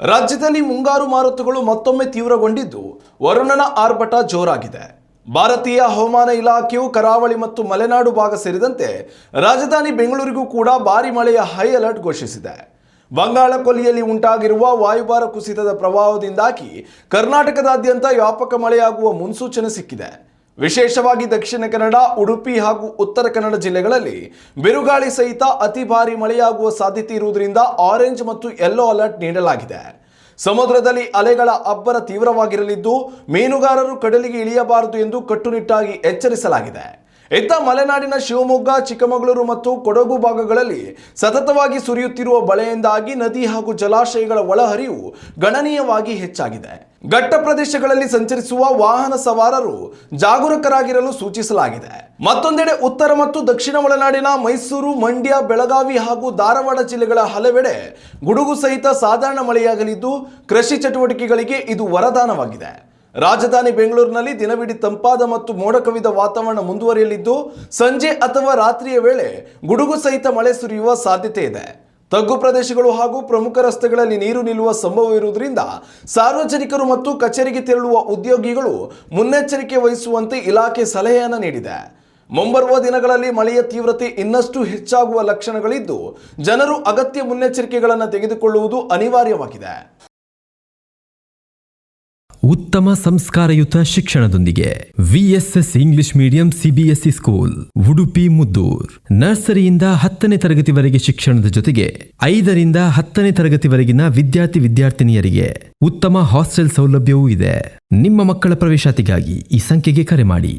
ರಾಜ್ಯದಲ್ಲಿ ಮುಂಗಾರು ಮಾರುತಗಳು ಮತ್ತೊಮ್ಮೆ ತೀವ್ರಗೊಂಡಿದ್ದು ವರುಣನ ಆರ್ಭಟ ಜೋರಾಗಿದೆ. ಭಾರತೀಯ ಹವಾಮಾನ ಇಲಾಖೆಯು ಕರಾವಳಿ ಮತ್ತು ಮಲೆನಾಡು ಭಾಗ ಸೇರಿದಂತೆ ರಾಜಧಾನಿ ಬೆಂಗಳೂರಿಗೂ ಕೂಡ ಭಾರಿ ಮಳೆಯ ಹೈ ಅಲರ್ಟ್ ಘೋಷಿಸಿದೆ. ಬಂಗಾಳ ಕೊಲ್ಲಿಯಲ್ಲಿ ಉಂಟಾಗಿರುವ ವಾಯುಭಾರ ಕುಸಿತದ ಪ್ರಭಾವದಿಂದಾಗಿ ಕರ್ನಾಟಕದಾದ್ಯಂತ ವ್ಯಾಪಕ ಮಳೆಯಾಗುವ ಮುನ್ಸೂಚನೆ ಸಿಕ್ಕಿದೆ. ವಿಶೇಷವಾಗಿ ದಕ್ಷಿಣ ಕನ್ನಡ, ಉಡುಪಿ ಹಾಗೂ ಉತ್ತರ ಕನ್ನಡ ಜಿಲ್ಲೆಗಳಲ್ಲಿ ಬಿರುಗಾಳಿ ಸಹಿತ ಅತಿ ಭಾರಿ ಮಳೆಯಾಗುವ ಸಾಧ್ಯತೆ ಇರುವುದರಿಂದ ಆರೆಂಜ್ ಮತ್ತು ಯೆಲ್ಲೋ ಅಲರ್ಟ್ ನೀಡಲಾಗಿದೆ. ಸಮುದ್ರದಲ್ಲಿ ಅಲೆಗಳ ಅಬ್ಬರ ತೀವ್ರವಾಗಿರಲಿದ್ದು ಮೀನುಗಾರರು ಕಡಲಿಗೆ ಇಳಿಯಬಾರದು ಎಂದು ಕಟ್ಟುನಿಟ್ಟಾಗಿ ಎಚ್ಚರಿಸಲಾಗಿದೆ. ಇತ್ತ ಮಲೆನಾಡಿನ ಶಿವಮೊಗ್ಗ, ಚಿಕ್ಕಮಗಳೂರು ಮತ್ತು ಕೊಡಗು ಭಾಗಗಳಲ್ಲಿ ಸತತವಾಗಿ ಸುರಿಯುತ್ತಿರುವ ಮಳೆಯಿಂದಾಗಿ ನದಿ ಹಾಗೂ ಜಲಾಶಯಗಳ ಒಳಹರಿವು ಗಣನೀಯವಾಗಿ ಹೆಚ್ಚಾಗಿದೆ. ಘಟ್ಟ ಪ್ರದೇಶಗಳಲ್ಲಿ ಸಂಚರಿಸುವ ವಾಹನ ಸವಾರರು ಜಾಗರೂಕರಾಗಿರಲು ಸೂಚಿಸಲಾಗಿದೆ. ಮತ್ತೊಂದೆಡೆ ಉತ್ತರ ಮತ್ತು ದಕ್ಷಿಣ ಒಳನಾಡಿನ ಮೈಸೂರು, ಮಂಡ್ಯ, ಬೆಳಗಾವಿ ಹಾಗೂ ಧಾರವಾಡ ಜಿಲ್ಲೆಗಳ ಹಲವೆಡೆ ಗುಡುಗು ಸಹಿತ ಸಾಧಾರಣ ಮಳೆಯಾಗಲಿದ್ದು ಕೃಷಿ ಚಟುವಟಿಕೆಗಳಿಗೆ ಇದು ವರದಾನವಾಗಿದೆ. ರಾಜಧಾನಿ ಬೆಂಗಳೂರಿನಲ್ಲಿ ದಿನವಿಡೀ ತಂಪಾದ ಮತ್ತು ಮೋಡ ಕವಿದ ವಾತಾವರಣ ಮುಂದುವರಿಯಲಿದ್ದು ಸಂಜೆ ಅಥವಾ ರಾತ್ರಿಯ ವೇಳೆ ಗುಡುಗು ಸಹಿತ ಮಳೆ ಸುರಿಯುವ ಸಾಧ್ಯತೆ ಇದೆ. ತಗ್ಗು ಪ್ರದೇಶಗಳು ಹಾಗೂ ಪ್ರಮುಖ ರಸ್ತೆಗಳಲ್ಲಿ ನೀರು ನಿಲ್ಲುವ ಸಂಭವವಿರುವುದರಿಂದ ಸಾರ್ವಜನಿಕರು ಮತ್ತು ಕಚೇರಿಗೆ ತೆರಳುವ ಉದ್ಯೋಗಿಗಳು ಮುನ್ನೆಚ್ಚರಿಕೆ ವಹಿಸುವಂತೆ ಇಲಾಖೆ ಸಲಹೆಯನ್ನು ನೀಡಿದೆ. ಮುಂಬರುವ ದಿನಗಳಲ್ಲಿ ಮಳೆಯ ತೀವ್ರತೆ ಇನ್ನಷ್ಟು ಹೆಚ್ಚಾಗುವ ಲಕ್ಷಣಗಳಿದ್ದು ಜನರು ಅಗತ್ಯ ಮುನ್ನೆಚ್ಚರಿಕೆಗಳನ್ನು ತೆಗೆದುಕೊಳ್ಳುವುದು ಅನಿವಾರ್ಯವಾಗಿದೆ. ಉತ್ತಮ ಸಂಸ್ಕಾರಯುತ ಶಿಕ್ಷಣದೊಂದಿಗೆ VSS English medium CBSE school Udupi Muddur. ನರ್ಸರಿಯಿಂದ 10ನೇ ತರಗತಿವರೆಗೆ ಶಿಕ್ಷಣದ ಜೊತೆಗೆ 5ರಿಂದ 10ನೇ ತರಗತಿವರೆಗಿನ ವಿದ್ಯಾರ್ಥಿನಿಯರಿಗೆ ಉತ್ತಮ ಹಾಸ್ಟೆಲ್ ಸೌಲಭ್ಯವೂ ಇದೆ. ನಿಮ್ಮ ಮಕ್ಕಳ ಪ್ರವೇಶಾತಿಗಾಗಿ ಈ ಸಂಖ್ಯೆಗೆ ಕರೆ ಮಾಡಿ.